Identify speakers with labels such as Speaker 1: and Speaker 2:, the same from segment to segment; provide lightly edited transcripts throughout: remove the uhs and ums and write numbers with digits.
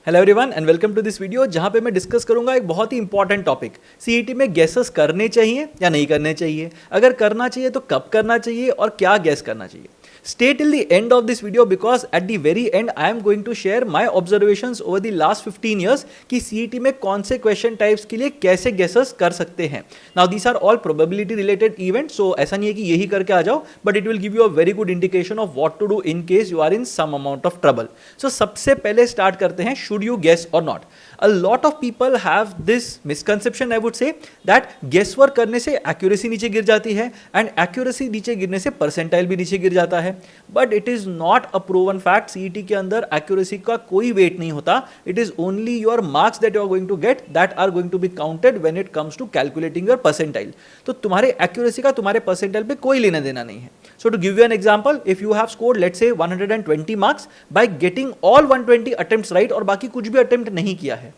Speaker 1: Hello everyone and welcome to this video जहां पे मैं डिस्कस करूंगा एक बहुत ही इंपॉर्टेंट टॉपिक। सीईटी में गेसेस करने चाहिए या नहीं करने चाहिए, अगर करना चाहिए तो कब करना चाहिए और क्या गेस करना चाहिए। Stay till the end of this video because at the very end I am going to share my observations over the last 15 years कि CET में कौन से क्वेश्चन टाइप्स के लिए कैसे गेसेस कर सकते हैं। Now these are all probability related events, so ऐसा नहीं है कि यही करके आ जाओ, but it will give you a very good indication of what to do in case you are in some amount of trouble. So सबसे पहले start करते हैं should you guess or not. A lot of people have this misconception I would say that guesswork करने से accuracy नीचे गिर जाती है and accuracy नीचे गिरने से percentile भी नीचे गिर जाता है, but it is not a proven fact. CET के अंदर एक्यूरेसी का कोई वेट नहीं होता, it is only your marks that you are going to get that are going to be counted when it comes to calculating your percentile. तो तुम्हारे accuracy का तुम्हारे परसेंटाइल पे कोई लेना देना नहीं है। So to give you an example, if you have scored let's say 120 marks by getting all 120 attempts right और बाकी कुछ भी अटेम्प्ट नहीं किया है,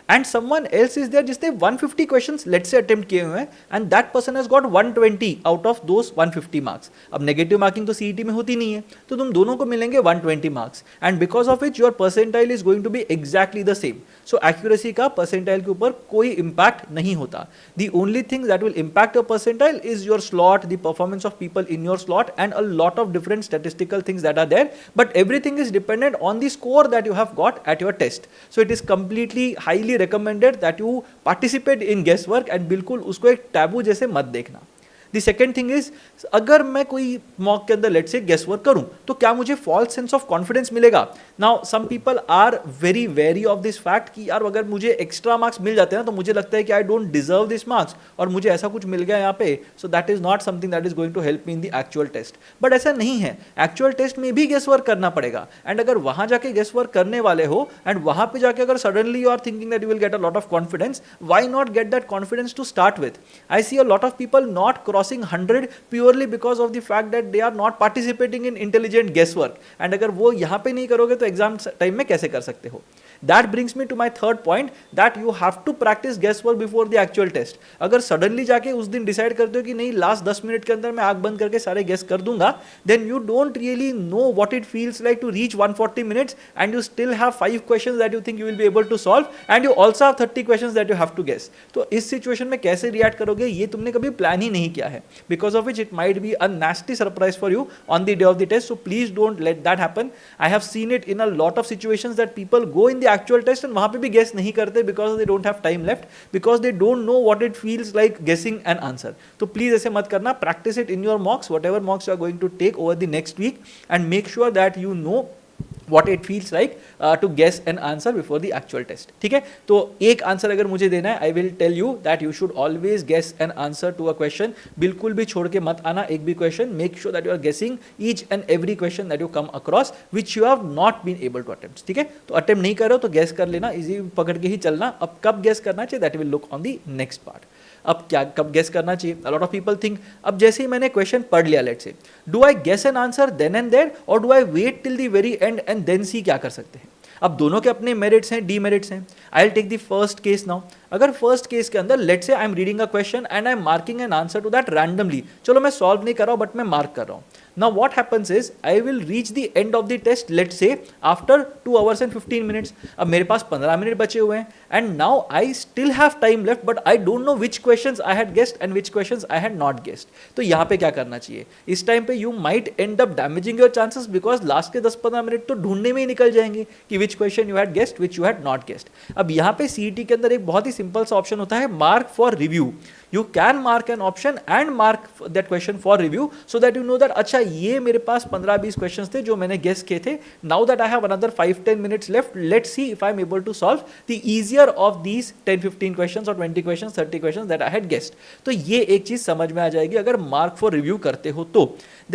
Speaker 1: and someone else is there जिसने 150 questions let's say attempt किए हुए हैं and that person has got 120 out of those 150 marks। अब नेगेटिव मार्किंग तो सीईटी में होती नहीं है, तो तुम दोनों को मिलेंगे 120 marks and because of which your percentile is going to be exactly the same. So accuracy का परसेंटाइल के ऊपर कोई इंपैक्ट नहीं होता। The only thing that will impact your percentile is your slot, the performance of people in your slot and a lot of different statistical things that are there, but everything is dependent on the score that you have got at your test. So it is completely highly recommended that you participate in guesswork and बिल्कुल उसको एक taboo जैसे मत देखना। The second thing is, अगर मैं कोई mock के अंदर लेट से गेस वर्क करूं तो क्या मुझे फॉल्स सेंस ऑफ कॉन्फिडेंस मिलेगा। Now some people are very very of this fact कि यार अगर मुझे एक्स्ट्रा मार्क्स मिल जाते हैं ना तो मुझे लगता है कि I don't deserve this marks और मुझे ऐसा कुछ मिल गया यहाँ पे, so that is not something that is going to help me in the actual test. But ऐसा नहीं है, एक्चुअल टेस्ट में भी गेस वर्क करना पड़ेगा एंड अगर वहां जाके गेस वर्क करने वाले हो एंड वहां पे जाके अगर suddenly you are thinking that you will get a lot of confidence, why not get that confidence to start with. I see a lot of people not crossing 100 purely because of the fact that they are not participating in intelligent guesswork, and अगर वो यहाँ पे नहीं करोगे तो exam time में कैसे कर सकते हो। That brings me to my third point that you have to practice guesswork before the actual test. अगर सडनली जाके उस दिन डिसाइड करते हो कि नहीं लास्ट 10 मिनट के अंदर मैं आंख बंद करके सारे गेस कर दूंगा, then you don't really know what it feels like to reach 140 minutes and you still have 5 questions that you think you will be able to solve and you also have 30 questions that you have to guess. तो इस situation में कैसे react करोगे ये तुमने कभी plan ही नहीं किया है, because of which it might be a nasty surprise for you on the day of the test. So please don't let that happen. I have seen it in a lot of situations that people go in the actual test and वहां पे भी guess नहीं करते because they don't have time left, because they don't know what it feels like guessing an answer. तो please ऐसे मत करना, practice it in your mocks, whatever mocks you are going to take over the next week, and make sure that you know what it feels like to guess an answer before the actual test. ठीक है, तो एक answer अगर मुझे देना है, I will tell you that you should always guess an answer to a question. बिल्कुल भी छोड़ के मत आना एक भी question. Make sure that you are guessing each and every question that you come across which you have not been able to attempt. ठीक है, तो अटेम्प्ट नहीं कर रहे हो तो गैस कर लेना, इजी पकड़ के ही चलना। अब कब गैस करना चाहिए that will look on the next part. अब क्या कब गेस करना चाहिए, a lot of people think अब जैसे ही मैंने क्वेश्चन पढ़ लिया let's say, do I guess an answer then and there और do I wait till the very end and then see क्या कर सकते हैं। अब दोनों के अपने मेरिट्स हैं, डीमेरिट्स हैं। I will take the first case now. अगर फर्स्ट केस के अंदर let's say I am reading a question and I am marking an answer to that randomly, चलो मैं सॉल्व नहीं कर रहा हूं बट मैं मार्क कर रहा हूं। Now what happens is I will reach the end of the test let's say after 2 hours and 15 minutes. अब मेरे पास 15 मिनट बचे हुए हैं and now I still have time left but I don't know which questions I had guessed and which questions I had not guessed. तो यहाँ पे क्या करना चाहिए, इस टाइम पे you might end up damaging your chances because last के 10-15 minute तो ढूंढने में ही निकल जाएंगे कि which question you had guessed which you had not guessed. अब यहाँ पे CET के अंदर एक बहुत ही सिंपल सा ऑप्शन होता है mark for review. You can mark an option and mark that question for review so that you know that अच्छा ये मेरे पास 15-20 questions थे जो मैंने guess किए थे. Now that I have another 5-10 minutes left, let's see if I am able to solve the easier of these 10-15 questions or 20 questions, 30 questions that I had guessed. तो ये एक चीज समझ में आ जाएगी अगर mark for review करते हो तो.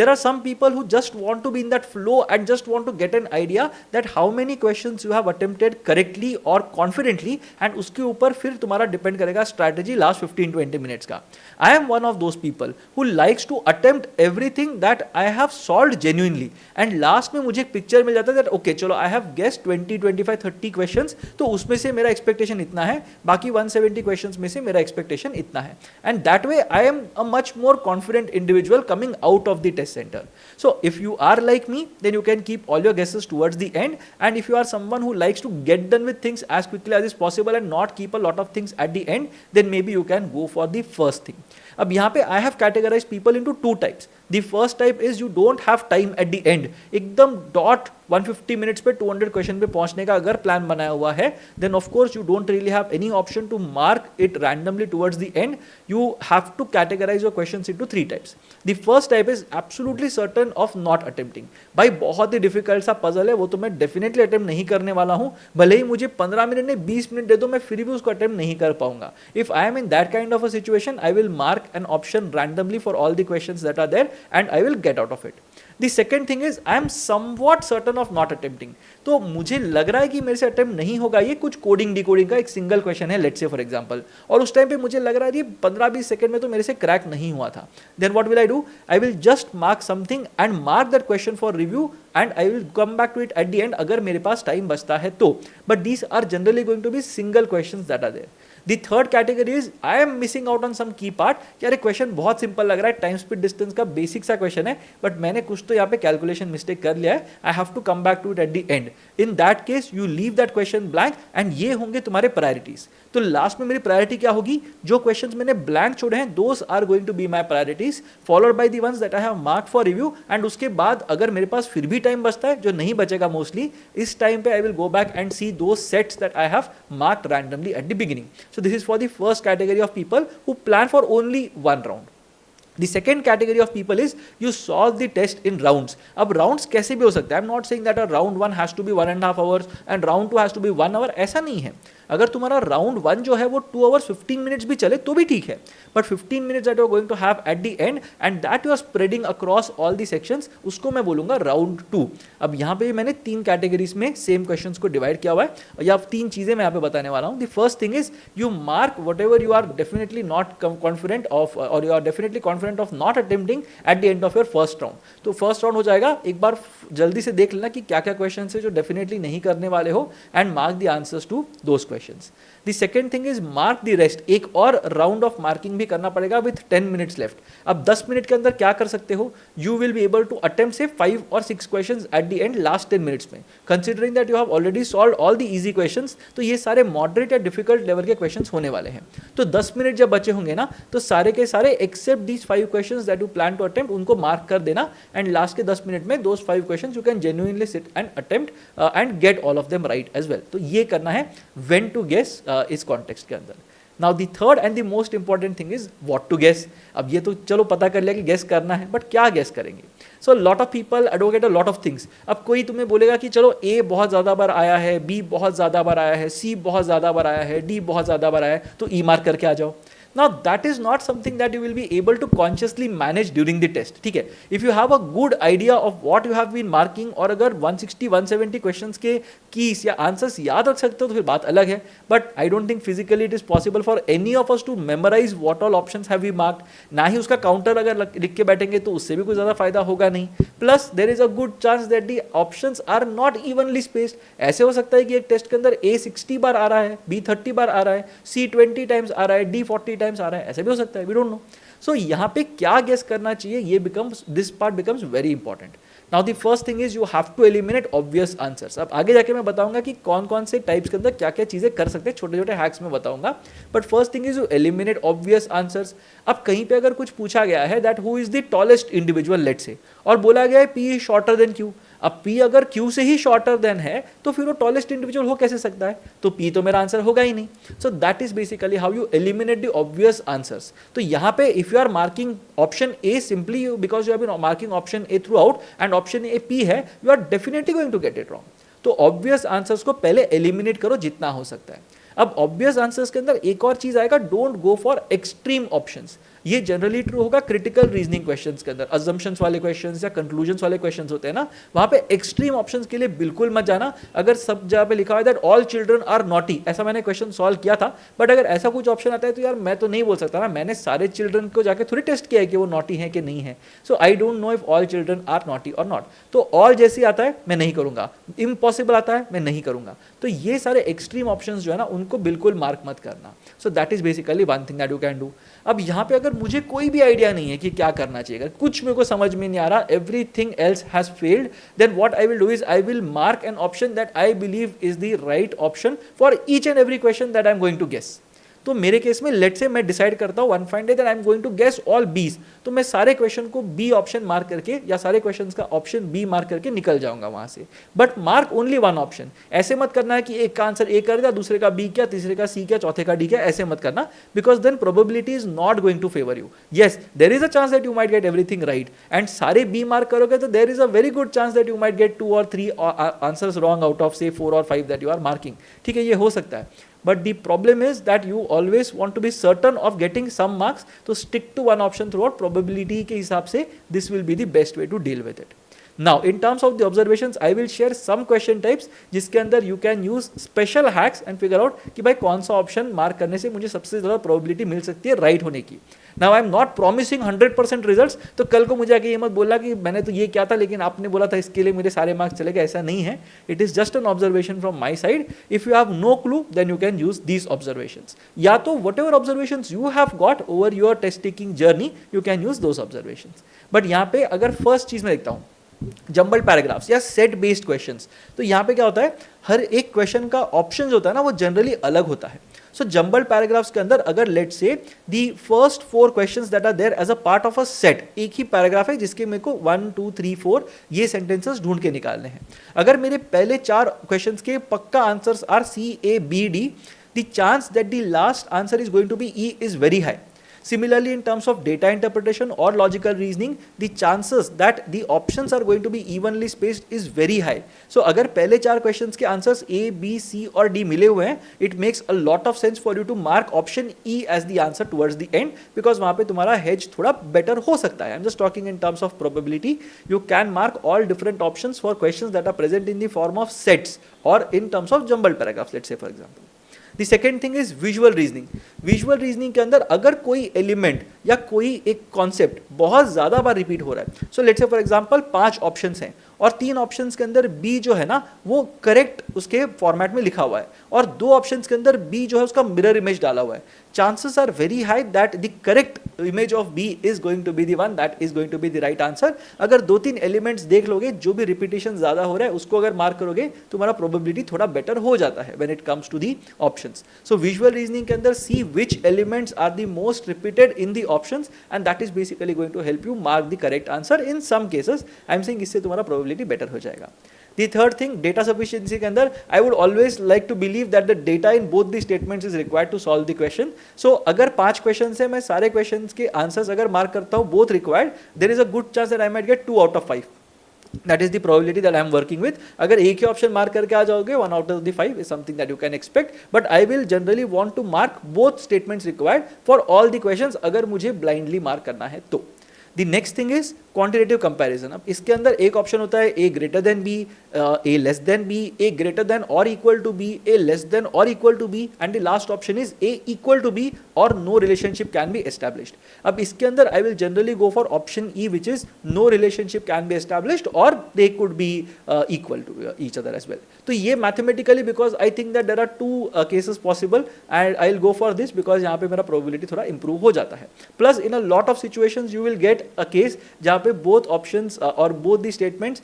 Speaker 1: There are some people who just want to be in that flow and just want to get an idea that how many questions you have attempted correctly or confidently and उसके ऊपर फिर फिर तुम्हारा depend करेगा strategy last 15-20 minutes का. I am one of those people who likes to attempt everything that I have solved genuinely, and last में मुझे एक पिक्चर मिल जाता है दैट ओके चलो आई हैव गेस्ड 20, 25, 30 क्वेश्चंस, तो उसमें से मेरा एक्सपेक्टेशन इतना है, बाकी 170 क्वेश्चंस में से मेरा एक्सपेक्टेशन इतना है, and that way I am a much more confident individual coming out of the test centre. So if you are like me then you can keep all your guesses towards the end, and if you are someone who likes to get done with things as quickly as is possible and not keep a lot of things at the end, then maybe you can go for the first thing. अब यहाँ पे I have categorized people into two types. The first type is you don't have time at the end. एकदम dot 150 minutes पे 200 question पे पहुंचने का अगर plan बनाया हुआ है, then of course you don't really have any option to mark it randomly towards the end. You have to categorize your questions into three types. The first type is absolutely certain of not attempting. भाई बहुत ही difficult सा puzzle है, वो तो मैं definitely attempt नहीं करने वाला हूँ, भले ही मुझे 15 मिनट नहीं 20 मिनट दे दो, मैं फिर भी उसको अटेम्प्ट नहीं कर पाऊंगा. If I am in that kind of a situation, I will mark an option randomly for all the questions that are there and I will get out of it. The second thing is I am somewhat certain of not attempting. तो मुझे लग रहा है कि मेरे से attempt नहीं होगा, ये कुछ कोडिंग डिकोडिंग का एक सिंगल क्वेश्चन है, लेट्स से फॉर एग्जांपल, और उस टाइम पे मुझे लग रहा है ये 15-20 सेकंड में तो मेरे से क्रैक नहीं हुआ था. Then what will I do? I will just mark something and mark that question for review and I will come back to it at the end अगर मेरे पास टाइम बचता है तो. But these are generally going to be single questions that are there. The third category is I am missing out on some key part. यार ये question बहुत simple लग रहा है, टाइम स्पीड डिस्टेंस का बेसिक सा क्वेश्चन है, but मैंने कुछ तो यहाँ पे कैलकुलेशन मिस्टेक कर लिया है, I have to come back to it at the end. In that case you leave that question blank and ये होंगे तुम्हारे प्रायोरिटीज. तो लास्ट में मेरी प्रायोरिटी क्या होगी? जो क्वेश्चंस मैंने ब्लैंक छोड़े हैं those are going to be my priorities, followed by the ones that I have marked for review. And उसके बाद अगर मेरे पास फिर भी टाइम बचता है, जो नहीं बचेगा मोस्टली, इस टाइम पे I will go back and see those sets that I have marked randomly at the beginning. So this is for the first category of people who plan for only one round. The second category of people is you solve the test in rounds. अब rounds कैसे भी हो सकते हैं. I'm not saying that a round 1 has to be 1.5 hours and round 2 has to be 1 hour. ऐसा नहीं है. अगर तुम्हारा राउंड 1 जो है वो 2 hours 15 मिनट्स भी चले तो भी ठीक है, but 15 minutes that you are going to have at the end and that you are spreading across all the sections, उसको मैं बोलूंगा राउंड 2. अब यहाँ पे मैंने 3 कैटेगरीज में सेम क्वेश्चंस को डिवाइड किया हुआ है, या 3 चीजें मैं यहाँ पे बताने वाला हूँ. The first thing is you mark whatever you are definitely not confident of और you are definitely confident of not attempting at the end of your first round. तो फर्स्ट राउंड हो जाएगा, एक बार जल्दी से देख लेना कि क्या क्या क्वेश्चन है जो डेफिनेटली नहीं करने वाले हो and mark the answers to those questions. The second thing is mark the rest. एक और राउंड ऑफ मार्किंग भी करना पड़ेगा with 10 minutes left. अब 10 मिनट के अंदर क्या कर सकते हो? You will be able to attempt say 5 or 6 questions at the end last 10 minutes में. Considering that you have already solved all the easy questions, तो ये सारे moderate या difficult level के questions होने वाले हैं. तो 10 मिनट जब बचे होंगे ना, तो सारे के सारे except these 5 questions that you plan to attempt उनको मार्क कर देना, and last के 10 मिनट में those 5 questions you can genuinely sit and attempt and get all of them right as well. तो ये करना है when to guess इस कॉन्टेक्स्ट के अंदर. Now the third and the most important thing is what to guess. अब ये तो चलो पता कर लिया कि गेस करना है, बट क्या गेस करेंगे? So lot of people advocate a lot of things. अब कोई तुम्हें बोलेगा कि चलो ए बहुत ज़्यादा बार आया है, बी बहुत ज़्यादा बार आया है, सी बहुत ज़्यादा बार आया है, डी बहुत ज़्यादा बार आया है, तो ई मार्क करके आ जाओ. Now that is not something that you will be able to consciously manage during the test. ठीक है, if you have a good idea of what you have been marking, और अगर 160-170 questions के keys या answers याद रख सकते हो तो फिर बात अलग है, but I don't think physically it is possible for any of us to memorize what all options have we marked. ना ही उसका counter अगर लिख के बैठेंगे तो उससे भी कोई ज़्यादा फायदा होगा नहीं. Plus there is a good chance that the options are not evenly spaced. ऐसे हो सकता है कि एक टेस्ट के अंदर A 60 बार आ रहा है, B 30 बार आ रहा है, C 20 टाइम्स आ रहा है, D 40 टाइम्स आ रहा है, ऐसे भी हो सकता है, वी डोंट नो. सो यहाँ पे क्या गेस करना चाहिए, ये this part becomes very important. Now the first thing is you have to eliminate obvious answers. अब आगे जाके मैं बताऊंगा कि कौन कौन से टाइप्स के अंदर क्या क्या चीजें कर सकते हैं, छोटे छोटे हैक्स में बताऊंगा, but first thing is you eliminate obvious answers. अब कहीं पे अगर कुछ पूछा गया है that who is the tallest individual let's say, और बोला गया है P is shorter than Q. अब P अगर Q से ही शॉर्टर देन है तो फिर वो टॉलेस्ट इंडिविजुअल हो कैसे सकता है? तो P तो मेरा आंसर होगा ही नहीं. So that is basically how you eliminate the obvious answers. तो यहाँ पे if you are marking option A simply because you have been marking option A throughout and option A P है, you are definitely going to get it wrong. तो obvious answers को पहले eliminate करो जितना हो सकता है. अब ऑब्वियस आंसर्स के अंदर एक और चीज आएगा, don't go for extreme options. ये जनरली ट्रू होगा क्रिटिकल रीजनिंग क्वेश्चंस के अंदर, अजम्पशंस वाले क्वेश्चंस या कंक्लूजन्स वाले क्वेश्चंस होते हैं ना, वहां पे एक्सट्रीम ऑप्शंस के लिए बिल्कुल मत जाना। अगर सब जगह पे लिखा हुआ है that all children are naughty, ऐसा मैंने क्वेश्चन सॉल्व किया था, बट अगर ऐसा कुछ ऑप्शन आता है तो यार मैं तो नहीं बोल सकता ना, मैंने सारे चिल्ड्रन को जाके थोड़ी टेस्ट किया है कि वो नॉटी है कि नहीं है। So I don't know if all children are naughty और नॉट। तो ऑल जैसे आता है मैं नहीं करूंगा, इम्पॉसिबल आता है मैं नहीं करूंगा। तो ये सारे एक्सट्रीम ऑप्शंस जो है ना उनको बिल्कुल मार्क मत करना। सो that is basically one thing that you can do. अब यहाँ पे अगर मुझे कोई भी आइडिया नहीं है कि क्या करना चाहिए, अगर कुछ मेरे को समझ में नहीं आ रहा, everything else has failed, then what I will do is I will mark an option that I believe is the right option for each and every question that I am going to guess. तो मेरे case में late से मैं decide करता हूँ one fine day that I am going to guess all Bs, तो मैं सारे क्वेश्चन को बी ऑप्शन मार्क करके या सारे क्वेश्चंस का ऑप्शन बी मार्क करके निकल जाऊंगा वहां से। But mark only one option. ऐसे मत करना है कि एक का आंसर ए कर दिया, दूसरे का बी किया, तीसरे का सी किया, चौथे का डी किया, ऐसे मत करना, because then probability is not going to favour you. Yes there is a chance that you might get everything right, and सारे बी मार्क करोगे तो there is a very good chance that you might get 2 और 3 answers wrong out of से 4 और 5 that you are marking. ठीक है, ये हो सकता है, but the problem is that you always want to be certain of getting some marks, so stick to one option throughout. Probability के हिसाब से this will be the best way to deal with it. Now in terms of the observations I will share some question types जिसके अंदर you can use special hacks and figure out कि भाई कौन सा option mark करने से मुझे सबसे ज़्यादा probability मिल सकती है राइट होने की। Now I am not promising 100% results, तो कल को मुझे आके ये मत बोलना कि मैंने तो ये किया था लेकिन आपने बोला था इसके लिए मेरे सारे मार्क्स चले गए, ऐसा नहीं है। It is just an observation from my side. If you have no clue then you can use these observations. या तो whatever observations you have got over your test taking journey you can use those observations. But यहाँ पे अगर first चीज मैं देखता हूँ jumbled paragraphs या सेट बेस्ड क्वेश्चंस, तो यहाँ पे क्या होता है हर एक क्वेश्चन का ऑप्शन होता है ना वो जनरली अलग होता है। सो जंबल्ड पैराग्राफ्स के अंदर अगर let's say the first 4 questions that are there as a part of a set, एक ही पैराग्राफ है जिसके मेरे को 1 2 3 4 ये सेंटेंसेस ढूंढ के निकालने हैं। अगर मेरे पहले 4 क्वेश्चंस के पक्का answers are C A B D, the chance that the last answer is going to be E is very high. Similarly, in terms of data interpretation or logical reasoning, the chances that the options are going to be evenly spaced is very high. So, अगर पहले 4 questions के answers A, B, C और D मिले हुए हैं, it makes a lot of sense for you to mark option E as the answer towards the end, because वहाँ पे तुम्हारा hedge थोड़ा better हो सकता है। I'm just talking in terms of probability. You can mark all different options for questions that are present in the form of sets or in terms of jumbled paragraphs, let's say for example. The second thing is visual reasoning. Visual reasoning के अंदर अगर कोई element या कोई एक concept बहुत ज़्यादा बार repeat हो रहा है, so let's say for example 5 options हैं और 3 ऑप्शंस के अंदर बी जो है ना वो करेक्ट उसके फॉर्मेट में लिखा हुआ है और 2 ऑप्शंस के अंदर बी जो है उसका मिरर इमेज डाला हुआ है, chances are very high that the correct image of B is going to be the one that is going to be the right answer. अगर 2-3 एलिमेंट्स देख लोगे जो भी रिपीटेशन ज़्यादा हो रहा है उसको अगर मार्क करोगे तुम्हारा प्रोबेबिलिटी थोड़ा बेटर हो जाता है when it comes to the options. So visual reasoning के अंदर see which elements are the most repeated in the options and that is basically going to help you mark the correct answer in some cases. I am saying इससे तुम्हारा probability better हो जाएगा। The third thing, data sufficiency के अंदर I would always like to believe that the data in both the statements is required to solve the question. So अगर 5 questions है मैं सारे questions के answers अगर mark करता हूँ both required, there is a good chance that I might get 2 out of 5. That is the probability that I am working with. अगर एक ही option mark करके आ जाओगे 1 out of the 5 is something that you can expect. But I will generally want to mark both statements required for all the questions अगर मुझे blindly mark करना है तो। The next thing is quantitative comparison. अब इसके अंदर एक option होता है A greater than B, A less than B, A greater than और equal to B, A less than और equal to B and the last option is A equal to B और no relationship can be established. अब इसके अंदर I will generally go for option E which is no relationship can be established और they could be equal to each other as well. तो ये mathematically because I think that there are 2 cases possible and I will go for this because यहाँ पे मेरा probability थोड़ा improve हो जाता है। Plus in a lot of situations you will get a case जहाँ पे both options or both the statements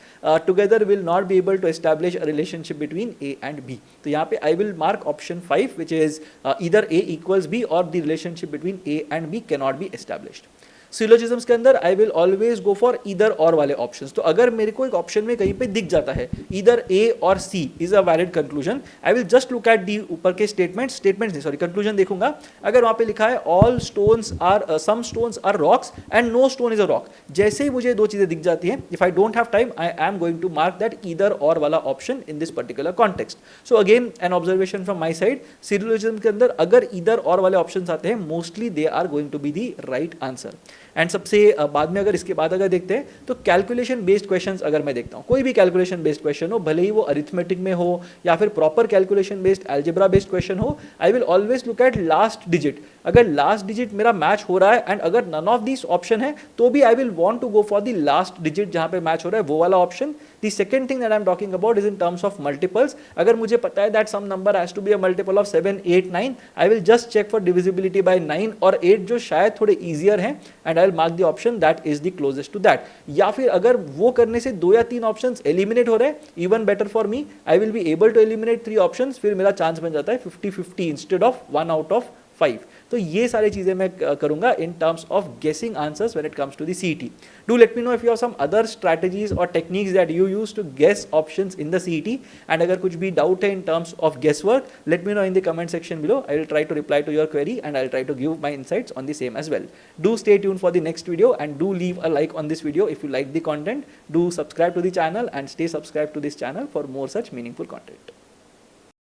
Speaker 1: together will not be able to establish a relationship between A and B. तो यहाँ पे I will mark option 5 which is either A equals B or the relationship between A and B cannot be established. सिलोजिज्म्स के अंदर I will always go for either or वाले options. तो अगर मेरे को एक ऑप्शन में कहीं पे दिख जाता है ईदर ए और C is a valid conclusion, I will just look at the ऊपर के स्टेटमेंट सॉरी कंक्लूजन देखूंगा। अगर वहां पे लिखा है all stones are some stones are rocks and no stone is a rock, जैसे ही मुझे दो चीजें दिख जाती हैं, if I don't have time I am going to mark that either or वाला option in this particular context. So again an observation from my side, syllogism के अंदर अगर ईदर और वाले ऑप्शन आते हैं mostly they are going to be the right answer. And सबसे बाद में अगर इसके बाद अगर देखते हैं तो कैलकुलेशन बेस्ड क्वेश्चंस अगर मैं देखता हूँ, कोई भी कैलकुलेशन बेस्ड क्वेश्चन हो, भले ही वो अरिथमेटिक में हो या फिर proper calculation based algebra based question हो, I will always look at last digit. अगर लास्ट डिजिट मेरा मैच हो रहा है एंड अगर नन ऑफ दिस ऑप्शन है तो भी I will want to go for the last digit जहां पे मैच हो रहा है वो वाला option. The second thing that I am talking about is in terms of multiples. अगर मुझे पता है that some number has to be a multiple of 7, 8, 9, I will just check for divisibility by 9 और 8 जो शायद थोड़े ईजियर हैं and I will mark the option that is the closest to that. या फिर अगर वो करने से 2 या 3 ऑप्शंस एलिमिनेट हो रहे हैं, even better for me, I will be able to eliminate 3 options, फिर मेरा चांस बन जाता है 50-50 इंस्टेड ऑफ 1 आउट ऑफ 5। तो ये सारी चीजें मैं करूंगा in terms of guessing answers when it comes to the CET. Do let me know if you have some other strategies और techniques that you use to guess options in the CET. And अगर कुछ भी doubt है in terms of guesswork, let me know in the comment section below. I will try to reply to your query and I will try to give my insights on the same as well. Do stay tuned for the next video and do leave a like on this video if you like the content. Do subscribe to the channel and stay subscribed to this channel for more such meaningful content.